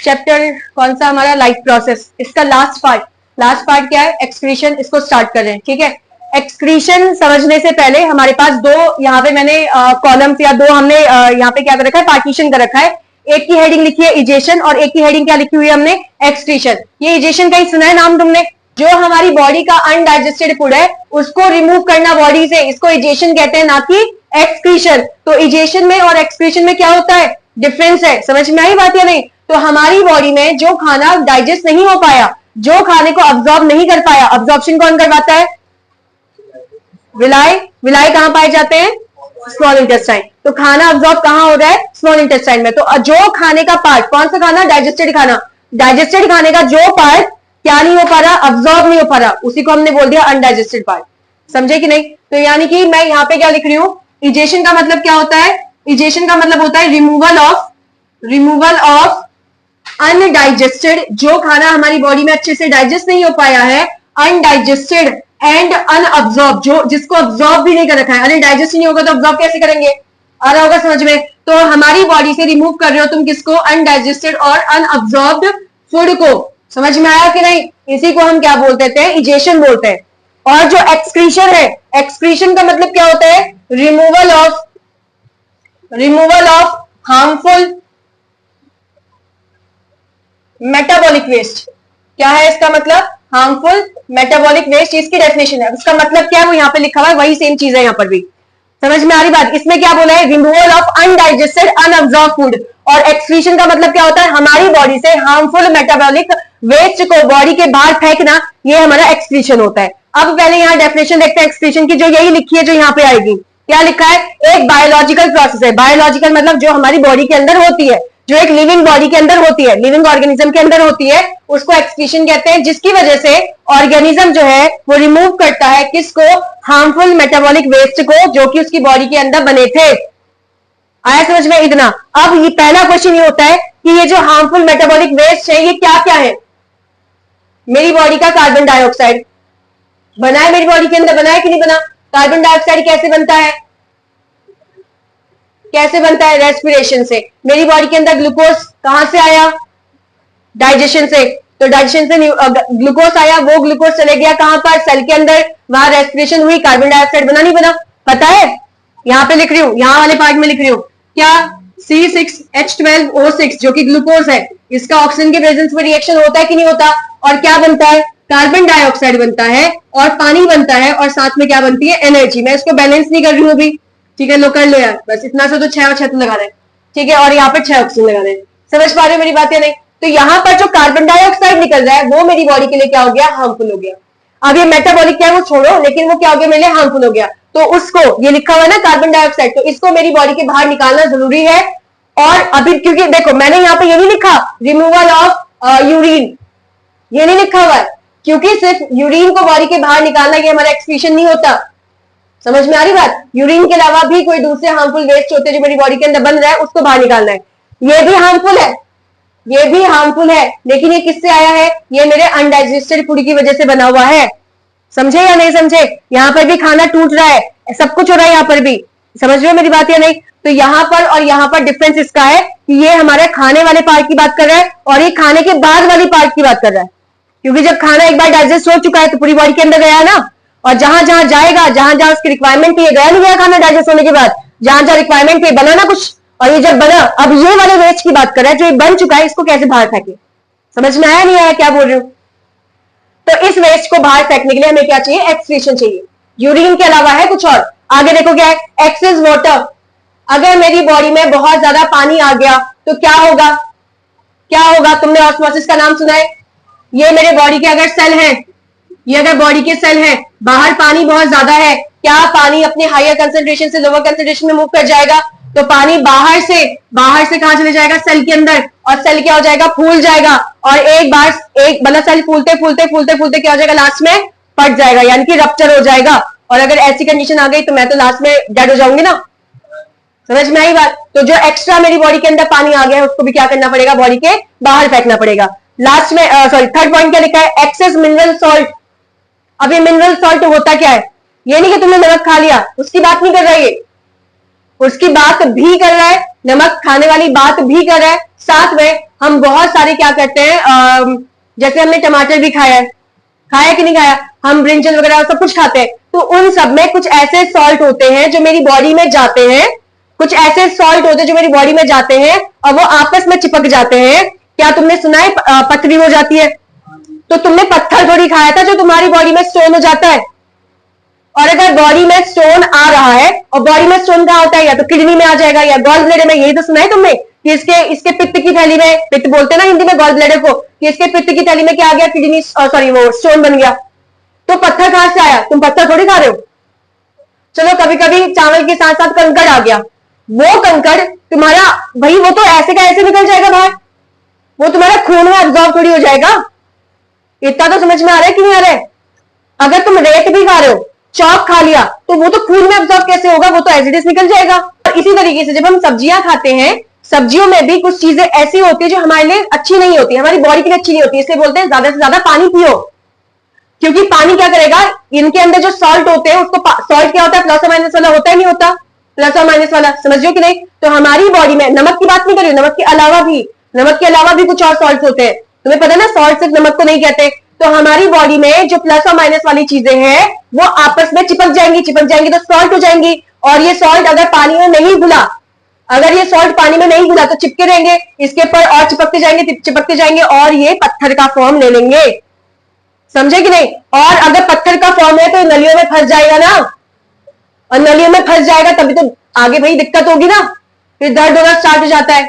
Chapter कौन सा हमारा, लाइफ प्रोसेस, इसका लास्ट पार्ट क्या है, एक्सक्रीशन। इसको स्टार्ट कर रहे हैं, ठीक है। एक्सक्रीशन समझने से पहले हमारे पास दो यहाँ पे मैंने कॉलम्स या दो हमने यहाँ पे क्या कर रखा है, पार्टीशन कर रखा है। एक की हेडिंग लिखी है इजेशन और एक की हेडिंग क्या लिखी हुई है हमने, एक्सक्रीशन। ये इजेशन का ही सुना है नाम तुमने? जो हमारी बॉडी का अनडाइजेस्टेड फूड है उसको रिमूव करना बॉडी से, इसको इजेशन कहते हैं, ना कि एक्सक्रीशन। तो इजेशन में और एक्सक्रीशन में क्या होता है, डिफरेंस है। समझ में आई बात या नहीं? तो हमारी बॉडी में जो खाना डाइजेस्ट नहीं हो पाया, जो खाने को अब्सॉर्ब नहीं कर पाया, अब्सॉर्प्शन कौन करवाता है, विलाई कहां पाए जाते हैं, स्मॉल इंटेस्टाइन। तो खाना अब्सॉर्ब कहां हो रहा है, स्मॉल इंटेस्टाइन में। तो जो खाने का पार्ट, कौन सा खाना, डाइजेस्टेड खाना, डाइजेस्टेड खाने का जो पार्ट क्या नहीं हो पा रहा, अब्सॉर्ब नहीं हो पा रहा, उसी को हमने बोल दिया अनडाइजेस्टेड पार्ट। समझे कि नहीं? तो यानी कि मैं यहां पे क्या लिख रही हूं, इजेशन का मतलब क्या होता है, इजेशन का मतलब होता है रिमूवल ऑफ अनडाइजेस्टेड, जो खाना हमारी बॉडी में अच्छे से डाइजेस्ट नहीं हो पाया है, अनडाइजेस्टेड एंड अनअब्सॉर्ब, जो जिसको अब्सॉर्ब भी नहीं कर रखा है। अरे डाइजेस्ट नहीं होगा तो अब्सॉर्ब कैसे करेंगे, आ रहा होगा समझ में? तो हमारी बॉडी से रिमूव कर रहे हो तुम किसको, अनडाइजेस्टेड और अनअब्सॉर्ब्ड फूड को। समझ में आया कि नहीं? इसी को हम क्या बोलते थे, इजेशन बोलते हैं। और जो एक्सक्रीशन है, एक्सक्रीशन का मतलब क्या होता है, removal of harmful metabolic waste. क्या है इसका मतलब, हार्मफुल मेटाबॉलिक वेस्ट, इसकी डेफिनेशन है। उसका मतलब क्या है वो यहाँ पे लिखा हुआ है, वही सेम चीज है यहाँ पर भी। समझ में आ रही बात? इसमें क्या बोला है, रिमूवल ऑफ अनडाइजेस्टेड अनअब्सॉर्ब फूड। और एक्सक्रीशन का मतलब क्या होता है, हमारी बॉडी से हार्मफुल मेटाबॉलिक वेस्ट को बॉडी के बाहर फेंकना, ये हमारा एक्सक्रीशन होता है। अब पहले यहाँ डेफिनेशन देखते हैं एक्सक्रीशन की, जो यही लिखी है, जो यहाँ पे आएगी। क्या लिखा है, एक बायोलॉजिकल प्रोसेस है। बायोलॉजिकल मतलब जो हमारी बॉडी के अंदर होती है, जो एक लिविंग बॉडी के अंदर होती है, लिविंग ऑर्गेनिज्म के अंदर होती है, उसको एक्सक्रीशन कहते हैं। जिसकी वजह से ऑर्गेनिज्म जो है वो रिमूव करता है किसको, हार्मफुल मेटाबॉलिक वेस्ट को, जो कि उसकी बॉडी के अंदर बने थे। आया समझ में इतना? अब ये पहला क्वेश्चन ये होता है कि ये जो हार्मफुल मेटाबॉलिक वेस्ट है ये क्या क्या है। मेरी बॉडी का कार्बन डाइऑक्साइड बना है, मेरी बॉडी के अंदर बना है कि नहीं बना? कार्बन डाइऑक्साइड कैसे बनता है, कैसे बनता है, रेस्पिरेशन से। मेरी बॉडी के अंदर ग्लूकोज कहां से आया, डाइजेशन से। तो डाइजेशन से ग्लूकोज आया, वो ग्लूकोज चले गया कहां पर, सेल के अंदर, वहां रेस्पिरेशन हुई, कार्बन डाइऑक्साइड बना नहीं बना, पता है? यहां पे लिख रही हूं, यहां वाले पार्ट में लिख रही हूं, क्या C6H12O6 जो कि ग्लूकोज है, इसका ऑक्सीजन के प्रेजेंस में रिएक्शन होता है कि नहीं होता? और क्या बनता है, कार्बन डाइऑक्साइड बनता है और पानी बनता है, और साथ में क्या बनती है, एनर्जी। मैं इसको बैलेंस नहीं कर रही हूं अभी, ठीक है, लो कर लो यार, बस इतना सा तो 6 और 6 तो लगा रहे हैं, ठीक है, और यहाँ पर 6 ऑक्सीजन लगा रहे हैं। समझ पा रहे हो मेरी बात या नहीं? तो यहाँ पर जो कार्बन डाइऑक्साइड निकल रहा है वो मेरी बॉडी के लिए क्या हो गया, हार्मफुल हो गया। अब ये मेटाबॉलिक क्या है वो छोड़ो, लेकिन वो क्या हो गया, मेरे लिए हार्मफुल हो गया। तो उसको, ये लिखा हुआ है ना कार्बन डाइऑक्साइड, तो इसको मेरी बॉडी के बाहर निकालना जरूरी है। और अभी क्योंकि देखो मैंने यहाँ पे ये नहीं लिखा रिमूवल ऑफ यूरिन, ये नहीं लिखा हुआ है, क्योंकि सिर्फ यूरिन को बॉडी के बाहर निकालना ये हमारा एक्सक्रीशन नहीं होता। समझ में आ रही बात? यूरिन के अलावा भी कोई दूसरे हार्मफुल वेस्ट होते हैं जो मेरी बॉडी के अंदर बन रहा है, उसको बाहर निकालना है। ये भी हार्मफुल है, ये भी हार्मफुल है, लेकिन ये किससे आया है, ये मेरे अनडाइजेस्टेड फूड की वजह से बना हुआ है। समझे या नहीं समझे? यहाँ पर भी खाना टूट रहा है, सब कुछ हो रहा है यहाँ पर भी। समझ रहे हो मेरी बात या नहीं? तो यहाँ पर और यहाँ पर डिफरेंस इसका है कि ये हमारे खाने वाले पार्ट की बात कर रहा है और ये खाने के बाद वाली पार्ट की बात कर रहा है। क्योंकि जब खाना एक बार डाइजेस्ट हो चुका है तो पूरी बॉडी के अंदर गया ना, और जहां जहां जाएगा, जहां जहां उसकी रिक्वायरमेंट थी, गया नहीं गया खाना डाइजेस्ट होने के बाद, जहां जहां रिक्वायरमेंट थी बना ना कुछ, और ये जब बना, अब ये वाले वेस्ट की बात कर रहा है, जो ये बन चुका है इसको कैसे बाहर फेंके। समझ में आया नहीं आया क्या बोल रही हूँ? तो इस वेस्ट को बाहर फेंकने के लिए हमें क्या चाहिए, एक्सक्रीशन चाहिए। यूरिन के अलावा है कुछ और, आगे देखो क्या है, एक्सेस वाटर। अगर मेरी बॉडी में बहुत ज्यादा पानी आ गया तो क्या होगा, क्या होगा? तुमने ऑस्मोसिस का नाम सुना है? ये मेरे बॉडी के अगर सेल हैं, ये अगर बॉडी के सेल हैं, बाहर पानी बहुत ज्यादा है, क्या पानी अपने हायर कंसेंट्रेशन से लोअर कंसेंट्रेशन में मूव कर जाएगा? तो पानी बाहर से कहां चले जाएगा, सेल के अंदर, और सेल क्या हो जाएगा, फूल जाएगा। और एक मतलब सेल फूलते फूलते फूलते फूलते क्या हो जाएगा, लास्ट में फट जाएगा, यानी कि रप्चर हो जाएगा। और अगर ऐसी कंडीशन आ गई तो मैं तो लास्ट में डेड हो जाऊंगी ना। समझ में आई बात? तो जो एक्स्ट्रा मेरी बॉडी के अंदर पानी आ गया है उसको भी क्या करना पड़ेगा, बॉडी के बाहर फेंकना पड़ेगा। लास्ट में थर्ड पॉइंट क्या लिखा है, एक्सेस मिनरल सॉल्ट। अब ये मिनरल सॉल्ट होता क्या है, ये नहीं कि तुमने नमक खा लिया, उसकी बात नहीं कर रहा है ये, उसकी बात भी कर रहा है, नमक खाने वाली बात भी कर रहा है, साथ में हम बहुत सारे क्या करते हैं, जैसे हमने टमाटर भी खाया है, खाया कि नहीं खाया, हम ब्रिंजल वगैरह सब कुछ खाते हैं, तो उन सब में कुछ ऐसे सॉल्ट होते हैं जो मेरी बॉडी में जाते हैं, कुछ ऐसे सॉल्ट होते हैं जो मेरी बॉडी में जाते हैं और वो आपस में चिपक जाते हैं। क्या तुमने सुना है पथरी हो जाती है? तो तुमने पत्थर थोड़ी खाया था जो तुम्हारी बॉडी में स्टोन हो जाता है। और अगर बॉडी में स्टोन आ रहा है, और बॉडी में स्टोन कहां होता है, या तो किडनी में आ जाएगा या गॉल ब्लैडर में, यही तो सुना है तुमने कि इसके पित्त की थैली में, पित्त बोलते हैं ना हिंदी में गॉल ब्लैडर को, कि इसके पित्त की थैली में क्या आ गया, किडनी, सॉरी वो स्टोन बन गया। तो पत्थर कहां से आया? तुम पत्थर थोड़ी खा रहे हो। चलो कभी कभी चावल के साथ साथ कंकड़ आ गया, वो कंकड़ तुम्हारा, भाई वो तो ऐसे का ऐसे निकल जाएगा बाहर, वो तुम्हारा खून में एब्जॉर्ब थोड़ी हो जाएगा। इतना तो समझ में आ रहा है कि नहीं आ रहा है? अगर तुम रेत भी खा रहे हो, चौक खा लिया, तो वो तो खून में एब्जॉर्ब कैसे होगा, वो तो एज इट इज निकल जाएगा। और इसी तरीके से जब हम सब्जियां खाते हैं, सब्जियों में भी कुछ चीजें ऐसी होती है जो हमारे लिए अच्छी नहीं होती, हमारी बॉडी के लिए अच्छी नहीं होती, इसलिए बोलते हैं ज्यादा से ज्यादा पानी पियो। क्योंकि पानी क्या करेगा, इनके अंदर जो सॉल्ट होते हैं, उसको सॉल्ट क्या होता है, प्लस और माइनस वाला होता है, नहीं होता, प्लस और माइनस वाला, समझ रहे हो कि नहीं? तो हमारी बॉडी में, नमक की बात नहीं कर रही हूं, नमक के अलावा भी कुछ और सॉल्ट होते हैं, तुम्हें पता है ना, सॉल्ट सिर्फ नमक को नहीं कहते। तो हमारी बॉडी में जो प्लस और माइनस वाली चीजें हैं वो आपस में चिपक जाएंगी तो सॉल्ट हो जाएंगी। और ये सॉल्ट अगर पानी में नहीं घुला, अगर ये सॉल्ट पानी में नहीं घुला तो चिपके रहेंगे, इसके ऊपर और चिपकते जाएंगे और ये पत्थर का फॉर्म ले लेंगे, समझे कि नहीं? और अगर पत्थर का फॉर्म है तो नलियों में फंस जाएगा ना, और नलियों में फंस जाएगा तभी तो आगे भाई दिक्कत होगी ना, फिर दर्द होना स्टार्ट हो जाता है।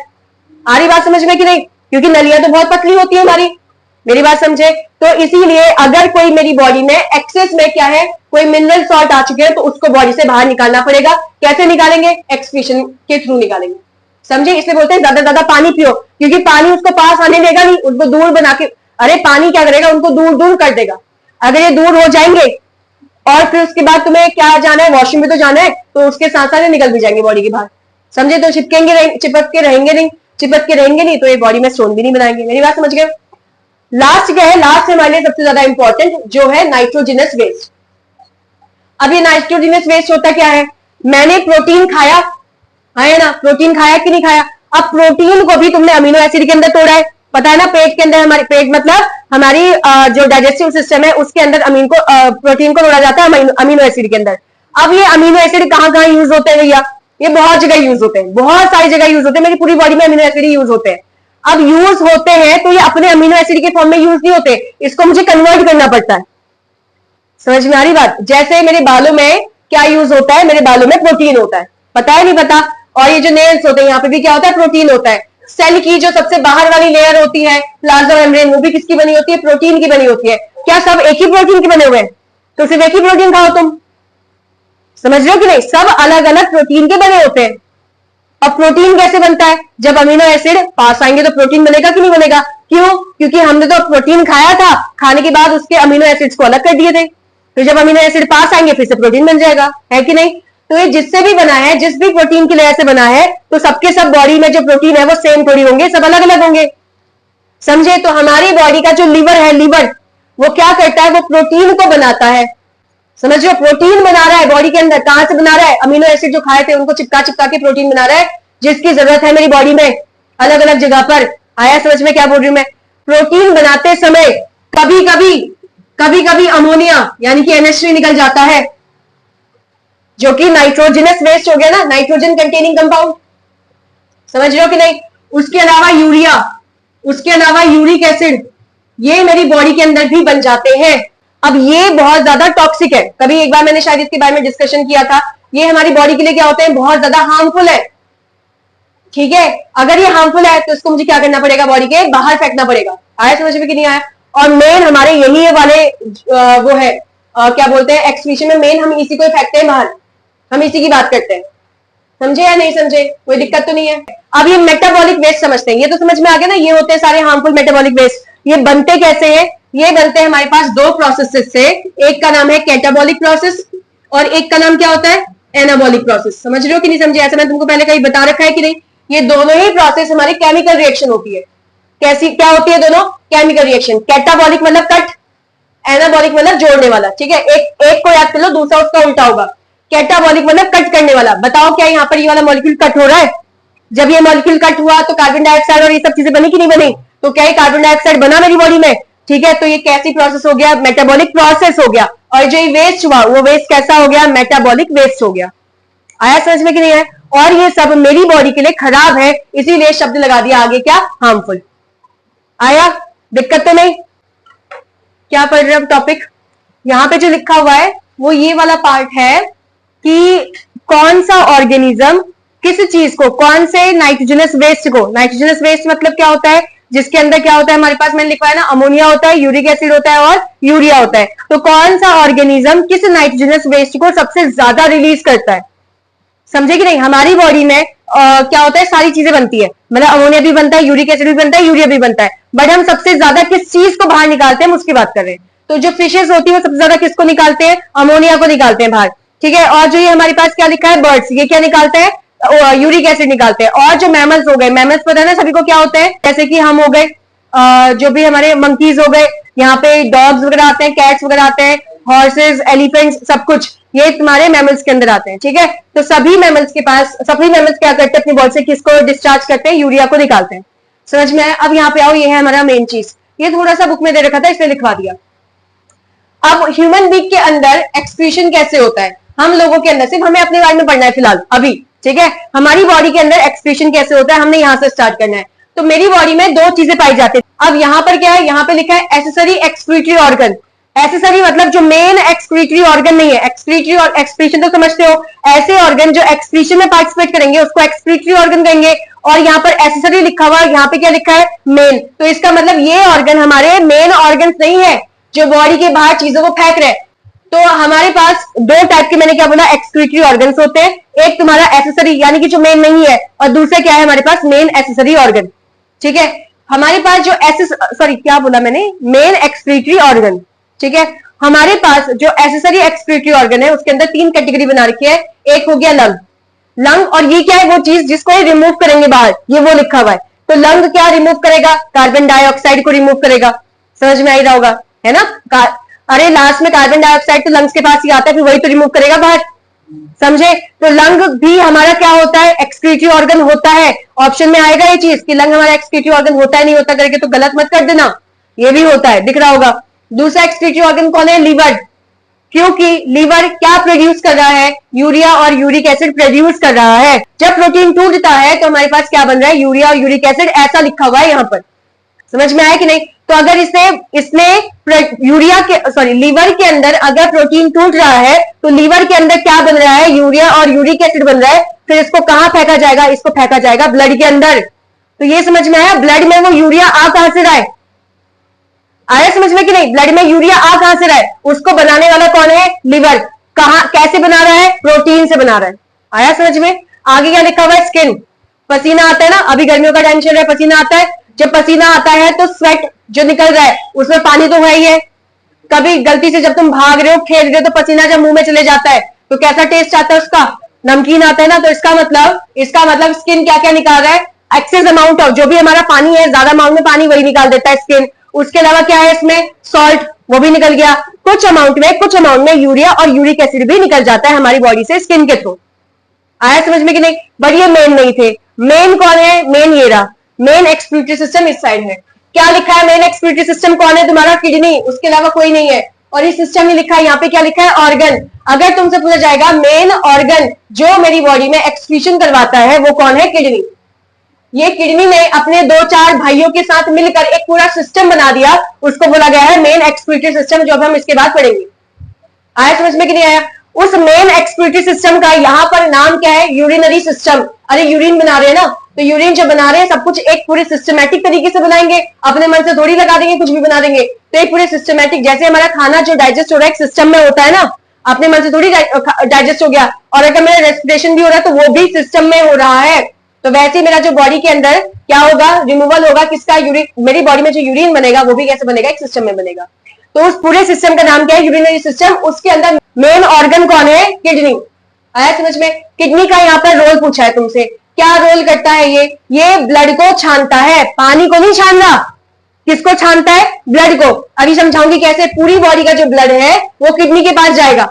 आ रही बात समझ में कि नहीं? क्योंकि नलियां तो बहुत पतली होती है हमारी, मेरी बात समझे? तो इसीलिए अगर कोई मेरी बॉडी में एक्सेस में क्या है, कोई मिनरल सॉल्ट आ चुके हैं, तो उसको बॉडी से बाहर निकालना पड़ेगा। कैसे निकालेंगे? एक्सक्रीशन के थ्रू निकालेंगे, समझे? इसलिए बोलते हैं ज्यादा ज्यादा पानी पियो, क्योंकि पानी उसको पास आने देगा नहीं, उनको दूर बना के, अरे पानी क्या करेगा, उनको दूर दूर कर देगा। अगर ये दूर हो जाएंगे और फिर उसके बाद तुम्हें क्या जाना है, वॉशरूम में तो जाना है, तो उसके साथ साथ निकल भी जाएंगे बॉडी के बाहर, समझे? तो चिपक के रहेंगे नहीं, तो ये बॉडी में स्टोन भी नहीं बनाएंगे। मेरी बात समझ गए? लास्ट क्या है, लास्ट हमारे लिए सबसे ज्यादा इंपॉर्टेंट जो है नाइट्रोजिनस वेस्ट। अब ये नाइट्रोजिनस वेस्ट होता क्या है, मैंने प्रोटीन खाया है ना, प्रोटीन खाया कि नहीं खाया? अब प्रोटीन को भी तुमने अमीनो एसिड के अंदर तोड़ा है, पता है ना, पेट के अंदर, हमारे पेट मतलब हमारी जो डाइजेस्टिव सिस्टम है उसके अंदर प्रोटीन को तोड़ा जाता है अमीनो एसिड के अंदर। अब ये अमीनो एसिड कहां कहां यूज होते हैं भैया? ये बहुत जगह यूज होते हैं, बहुत सारी जगह यूज होते हैं, मेरी पूरी बॉडी में अमीनो एसिड यूज होते हैं। अब यूज होते हैं तो ये अपने अमीनो एसिड के फॉर्म में यूज नहीं होते, इसको मुझे कन्वर्ट करना पड़ता है, समझ में आ रही बात? जैसे मेरे बालों में क्या यूज होता है, मेरे बालों में प्रोटीन होता है, पता है नहीं पता? और ये जो नेल्स होते हैं यहाँ पे भी क्या होता है, प्रोटीन होता है। सेल की जो सबसे बाहर वाली लेयर होती है प्लाज्मा मेम्ब्रेन, वो भी किसकी बनी होती है? प्रोटीन की बनी होती है। क्या सब एक ही प्रोटीन के बने हुए हैं? तो सिर्फ एक ही प्रोटीन खाओ तुम, समझ रहे हो कि नहीं? सब अलग अलग प्रोटीन के बने होते हैं। अब प्रोटीन कैसे बनता है? जब अमीनो एसिड पास आएंगे तो प्रोटीन बनेगा कि नहीं बनेगा? क्यों? क्योंकि हमने तो प्रोटीन खाया था, खाने के बाद उसके अमीनो एसिड्स को अलग कर दिए थे, तो जब अमीनो एसिड पास आएंगे फिर से प्रोटीन बन जाएगा, है कि नहीं? तो ये जिससे भी बना है, जिस भी प्रोटीन की लेयर से बना है, तो सबके सब बॉडी में जो प्रोटीन है वो सेम थोड़ी होंगे, सब अलग अलग होंगे, समझे? तो हमारी बॉडी का जो लीवर है, लीवर वो क्या करता है, वो प्रोटीन को बनाता है, समझ लो? प्रोटीन बना रहा है बॉडी के अंदर, कहां से बना रहा है? अमीनो एसिड जो खाए थे उनको चिपका चिपका के प्रोटीन बना रहा है, जिसकी जरूरत है मेरी बॉडी में अलग अलग जगह पर। आया समझ में क्या बोल रही हूं मैं? प्रोटीन बनाते समय कभी कभी अमोनिया यानी कि NH3 निकल जाता है, जो कि नाइट्रोजनस वेस्ट हो गया ना, नाइट्रोजन कंटेनिंग कंपाउंड, समझ रहे हो कि नहीं? उसके अलावा यूरिया, उसके अलावा यूरिक एसिड, ये मेरी बॉडी के अंदर भी बन जाते हैं। अब ये बहुत ज्यादा टॉक्सिक है, कभी एक बार मैंने शायद इसके बारे में डिस्कशन किया था, ये हमारी बॉडी के लिए क्या होते हैं, बहुत ज्यादा हार्मफुल है, ठीक है? अगर ये हार्मफुल है तो इसको मुझे क्या करना पड़ेगा, बॉडी के बाहर फेंकना पड़ेगा। आया समझ में कि नहीं आया? और मेन हमारे यही वाले वो है क्या बोलते हैं, एक्सक्रीशन में मेन हम इसी को फेंकते हैं बाहर, हम इसी की बात करते हैं, समझे या नहीं समझे? कोई दिक्कत तो नहीं है? अब ये मेटाबॉलिक वेस्ट समझते हैं, ये तो समझ में आ गया ना, ये होते हैं सारे हार्मफुल मेटाबॉलिक वेस्ट। ये बनते कैसे हैं? ये बनते हैं हमारे पास दो प्रोसेस से, एक का नाम है कैटाबॉलिक प्रोसेस और एक का नाम क्या होता है, एनाबॉलिक प्रोसेस। समझ रहे हो कि नहीं समझे? ऐसा मैंने तुमको पहले कहीं बता रखा है कि नहीं? ये दोनों ही प्रोसेस हमारी केमिकल रिएक्शन होती है। कैसी क्या होती है दोनों? Chemical reaction. कैटाबॉलिक मतलब कट, एनाबॉलिक मतलब जोड़ने वाला, ठीक है? एक को याद कर लो, दूसरा उसका उल्टा होगा। कैटाबॉलिक मतलब कट करने वाला। बताओ क्या यहाँ पर ये वाला मॉलिक्यूल कट हो रहा है? जब ये मॉलिक्यूल कट हुआ तो कार्बन डाइऑक्साइड और ये सब चीजें बनी कि नहीं बनी? तो क्या ये कार्बन डाइऑक्साइड बना मेरी बॉडी में? ठीक है, तो ये कैसी प्रोसेस हो गया? मेटाबॉलिक प्रोसेस हो गया। और जो ये वेस्ट हुआ वो वेस्ट कैसा हो गया? मेटाबॉलिक वेस्ट हो गया। आया समझ में कि नहीं है? और ये सब मेरी बॉडी के लिए खराब है, इसीलिए शब्द लगा दिया आगे क्या? हार्मफुल। आया? दिक्कत तो नहीं? क्या पढ़ रहे हो टॉपिक? यहां पे जो लिखा हुआ है वो ये वाला पार्ट है कि कौन सा ऑर्गेनिज्म किस चीज को, कौन से नाइट्रोजनस वेस्ट को, नाइट्रोजनस वेस्ट मतलब क्या होता है? जिसके अंदर क्या होता है हमारे पास, मैंने लिखा है ना, अमोनिया होता है, यूरिक एसिड होता है और यूरिया होता है। तो कौन सा ऑर्गेनिज्म किस नाइट्रोजनस वेस्ट को सबसे ज्यादा रिलीज करता है? समझे कि नहीं? हमारी बॉडी में क्या होता है, सारी चीजें बनती है, मतलब अमोनिया भी बनता है, यूरिक एसिड भी बनता है, यूरिया भी बनता है, बट हम सबसे ज्यादा किस चीज को बाहर निकालते हैं हम उसकी बात कर रहे हैं। तो जो फिशेस होती है वो सबसे ज्यादा किसको निकालते हैं? अमोनिया को निकालते हैं बाहर। ठीक है, और जो ये हमारे पास क्या लिखा है, बर्ड्स, ये क्या निकालते हैं? यूरिक एसिड निकालते हैं। और जो मैमल्स हो गए, मैमल्स पता है ना सभी को क्या होते हैं, जैसे कि हम हो गए, जो भी हमारे मंकीज हो गए, यहाँ पे डॉग्स वगैरह आते हैं, कैट्स वगैरह आते हैं, हॉर्सेस, एलिफेंट्स, सब कुछ ये तुम्हारे मैमल्स के अंदर आते हैं। ठीक है, तो सभी मैमल्स के पास, सभी मैमल्स क्या करते हैं, अपनी बॉडी से किसको डिस्चार्ज करते हैं? यूरिया को निकालते हैं। समझ में आया? अब यहाँ पे आओ, ये है हमारा मेन चीज, ये थोड़ा सा बुक में दे रखा था इसलिए लिखवा दिया। अब ह्यूमन बींग के अंदर एक्सक्रीशन कैसे होता है, हम लोगों के अंदर, सिर्फ हमें अपने बारे में पढ़ना है फिलहाल अभी। ठीक है, हमारी बॉडी के अंदर एक्सक्रीशन कैसे होता है, हमने यहां से स्टार्ट करना है। तो मेरी बॉडी में दो चीजें पाई जाती है। अब यहाँ पर क्या है, यहाँ पे लिखा है एसेसरी एक्सक्रीटरी ऑर्गन। एसेसरी मतलब जो मेन एक्सक्रीटरी ऑर्गन नहीं है। एक्सक्रीटरी और एक्सक्रीशन तो समझते हो, ऐसे ऑर्गन जो एक्सक्रीशन में पार्टिसिपेट करेंगे उसको एक्सक्रीटरी ऑर्गन कहेंगे। और यहाँ पर एसेसरी लिखा हुआ, यहाँ पे क्या लिखा है? मेन। तो इसका मतलब ये ऑर्गन हमारे मेन ऑर्गन नहीं है जो बॉडी के बाहर चीजों को फेंक रहे हैं। तो हमारे पास दो टाइप के, मैंने क्या बोला, एक्सक्रीटरी ऑर्गन्स होते हैं। एक तुम्हारा एसेसरी यानी कि जो मेन नहीं है, और दूसरा क्या है हमारे पास? Main accessory organ. ठीक है, हमारे पास जो क्या बोला मैंने? Main excretory organ. ठीक है, हमारे पास जो एसेसरी एक्सक्रीटरी ऑर्गन है उसके अंदर तीन कैटेगरी बना रखी है। एक हो गया लंग। लंग, और ये क्या है? वो चीज जिसको ये रिमूव करेंगे बाहर, ये वो लिखा हुआ है। तो लंग क्या रिमूव करेगा? कार्बन डाइऑक्साइड को रिमूव करेगा। समझ में आ ही रहा होगा, है ना? अरे लास्ट में कार्बन डाइऑक्साइड तो लंग्स के पास ही आता है, फिर वही तो रिमूव करेगा बाहर। समझे? तो लंग भी हमारा क्या होता है? एक्सक्रीटरी ऑर्गन होता है। ऑप्शन में आएगा ये चीज कि लंग हमारा एक्सक्रीटरी ऑर्गन होता है नहीं होता करके, तो गलत मत कर देना, ये भी होता है, दिख रहा होगा। दूसरा एक्सक्रीटरी ऑर्गन कौन है? लीवर। क्योंकि लीवर क्या प्रोड्यूस कर रहा है? यूरिया और यूरिक एसिड प्रोड्यूस कर रहा है। जब प्रोटीन टूटता है तो हमारे पास क्या बन रहा है? यूरिया और यूरिक एसिड, ऐसा लिखा हुआ है यहाँ पर। समझ में आया कि नहीं? तो अगर इसने यूरिया के, सॉरी, लीवर के अंदर अगर प्रोटीन टूट रहा है तो लीवर के अंदर क्या बन रहा है? यूरिया और यूरिक एसिड बन रहा है। फिर इसको कहां फेंका जाएगा? इसको फेंका जाएगा ब्लड के अंदर। तो ये समझ में आया? ब्लड में वो यूरिया आ कहां से रहा है? आया समझ में कि नहीं? ब्लड में यूरिया आ कहां से रहा है? उसको बनाने वाला कौन है? लीवर। कहां, कैसे बना रहा है? प्रोटीन से बना रहा है। आया समझ में? आगे क्या लिखा हुआ है? स्किन। पसीना आता है ना, अभी गर्मियों का टाइम चल रहा है, पसीना आता है। जब पसीना आता है तो स्वेट जो निकल रहा है उसमें पानी तो है ही है। कभी गलती से जब तुम भाग रहे हो, खेल रहे हो, तो पसीना जब मुंह में चले जाता है तो कैसा टेस्ट आता है उसका? नमकीन आता है ना। तो इसका मतलब स्किन क्या क्या निकाल रहा है? एक्सेस अमाउंट ऑफ, जो भी हमारा पानी है, ज्यादा अमाउंट में पानी वही निकाल देता है स्किन। उसके अलावा क्या है इसमें? सॉल्ट, वो भी निकल गया। कुछ अमाउंट में यूरिया और यूरिक एसिड भी निकल जाता है हमारी बॉडी से स्किन के थ्रू। आया समझ में कि नहीं? बट ये मेन नहीं थे। मेन कौन है? मेन ये रहा, मेन एक्सक्रीटरी सिस्टम इस साइड है। क्या लिखा है? मेन एक्सक्रीटरी सिस्टम कौन है? तुम्हारा किडनी, उसके अलावा कोई नहीं है। और ये सिस्टम नहीं लिखा है, यहाँ पे क्या लिखा है? ऑर्गन। अगर तुमसे पूछा जाएगा मेन ऑर्गन जो मेरी बॉडी में एक्सक्रीशन करवाता है वो कौन है? किडनी। ये किडनी ने अपने दो चार भाइयों के साथ मिलकर एक पूरा सिस्टम बना दिया, उसको बोला गया है मेन एक्सक्रीटरी सिस्टम, जो अब हम इसके बाद पढ़ेंगे। आया समझ में कि नहीं आया? उस मेन एक्सक्रीटरी सिस्टम का यहाँ पर नाम क्या है? Urinary system. अरे यूरिन बना रहे हैं ना, तो यूरिन जब बना रहे हैं सब कुछ एक पूरे सिस्टमैटिक तरीके से बनाएंगे, अपने मन से थोड़ी लगा देंगे कुछ भी बना देंगे। तो एक पूरे सिस्टमैटिक, जैसे हमारा खाना जो डाइजेस्ट हो रहा है एक सिस्टम में होता है ना, अपने मन से थोड़ी डाइजेस्ट हो गया। और अगर मेरा रेस्पिरेशन भी हो रहा है तो वो भी सिस्टम में हो रहा है। तो वैसे मेरा जो बॉडी के अंदर क्या होगा? रिमूवल होगा किसका? यूरिन। मेरी बॉडी में जो यूरिन बनेगा वो भी कैसे बनेगा? एक सिस्टम में बनेगा। तो उस पूरे सिस्टम का नाम क्या है? Urinary system. उसके अंदर मेन ऑर्गन कौन है? किडनी। आया समझ में? किडनी का यहाँ पर रोल पूछा है तुमसे, क्या रोल करता है ये ब्लड को छानता है, पानी को नहीं छान रहा। किसको छानता है? ब्लड को। अभी समझाऊंगी कैसे। पूरी बॉडी का जो ब्लड है वो किडनी के पास जाएगा,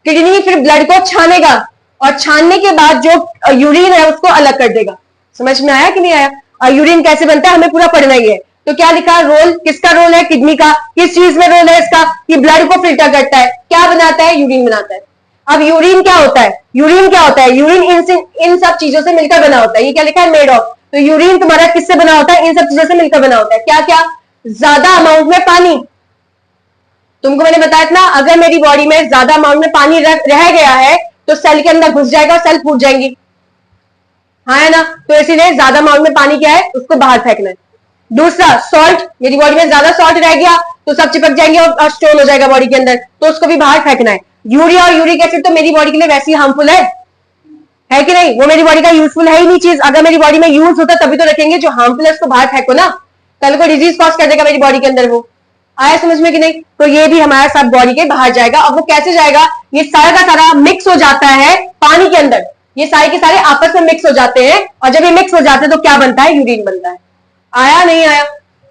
किडनी फिर ब्लड को छानेगा, और छानने के बाद जो यूरिन है उसको अलग कर देगा। समझ में आया कि नहीं आया? और यूरिन कैसे बनता है हमें पूरा पढ़ना ही है। तो क्या लिखा, रोल किसका रोल है, किडनी का। किस चीज में रोल है इसका, कि ब्लड को फिल्टर करता है, क्या बनाता है, यूरिन बनाता है। अब यूरिन क्या होता है, यूरिन क्या होता है, यूरिन इन सब चीजों से मिलकर बना होता है। ये क्या लिखा है, मेड ऑफ। तो यूरिन तुम्हारा किससे बना होता है, इन सब चीजों से मिलकर बना होता है। क्या क्या, ज्यादा अमाउंट में पानी। तुमको मैंने बताया था ना, अगर मेरी बॉडी में ज्यादा अमाउंट में पानी रह गया है तो सेल के अंदर घुस जाएगा और सेल फूट जाएंगी, हाँ है ना। तो इसीलिए ज्यादा अमाउंट में पानी क्या है, उसको बाहर फेंकना है। दूसरा, सॉल्ट, मेरी बॉडी में ज्यादा सॉल्ट रह गया तो सब चिपक जाएंगे और स्टोन हो जाएगा बॉडी के अंदर, तो उसको भी बाहर फेंकना है। यूरिया और यूरिक एसिड तो मेरी बॉडी के लिए वैसे ही हार्मफुल है कि नहीं, वो मेरी बॉडी का यूजफुल है ही नहीं चीज। अगर मेरी बॉडी में यूज होता तभी तो रखेंगे, जो हार्मफुल है उसको बाहर फेंको ना, कल को डिजीज कॉज कर देगा मेरी बॉडी के अंदर। वो आया समझ में कि नहीं? तो ये भी हमारा सब बॉडी के बाहर जाएगा। अब वो कैसे जाएगा, ये सारा का सारा मिक्स हो जाता है पानी के अंदर, ये सारे के सारे आपस में मिक्स हो जाते हैं, और जब ये मिक्स हो जाते हैं तो क्या बनता है, यूरिन बनता है। आया नहीं आया?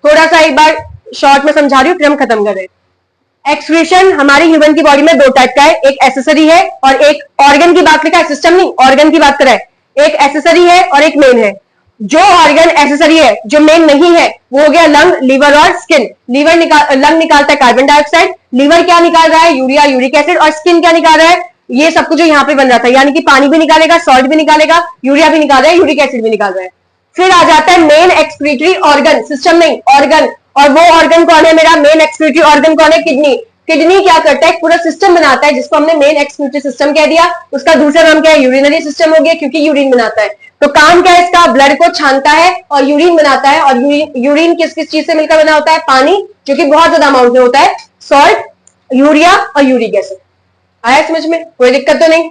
थोड़ा सा एक बार शॉर्ट में समझा रही हूँ फिर हम खत्म कर रहे हैं। एक्सक्रीशन हमारी ह्यूमन की बॉडी में दो टाइप का है, एक एसेसरी है और एक ऑर्गन की बात लिखा है, सिस्टम नहीं, ऑर्गन की बात कर रहा है। एक एसेसरी है और एक मेन है। जो ऑर्गन एसेसरी है, जो मेन नहीं है, वो हो गया लंग, लीवर और स्किन। लंग निकालता है कार्बन डाइऑक्साइड, लीवर क्या निकाल रहा है, यूरिया यूरिक एसिड, और स्किन क्या निकाल रहा है, ये सब कुछ जो यहाँ पे बन रहा था, यानी कि पानी भी निकालेगा, सॉल्ट भी निकालेगा, यूरिया भी निकाल रहा है, यूरिक एसिड भी निकाल रहा है। फिर आ जाता है मेन एक्सक्रीटरी ऑर्गन, सिस्टम नहीं, ऑर्गन। और वो ऑर्गन कौन है मेरा, मेन एक्सक्रीटरी ऑर्गन कौन है, किडनी। किडनी क्या करता है, पूरा सिस्टम बनाता है जिसको हमने मेन एक्सक्रीटरी सिस्टम कह दिया। उसका दूसरा नाम क्या है, यूरिनरी सिस्टम हो गया, क्योंकि यूरिन बनाता है। तो काम क्या है इसका, ब्लड को छानता है और यूरिन बनाता है। और यूरिन किस किस चीज से मिलकर बना होता है, पानी, जो कि बहुत ज्यादा अमाउंट में होता है, सॉल्ट, यूरिया और यूरिक एसिड। आया समझ में, कोई दिक्कत तो नहीं?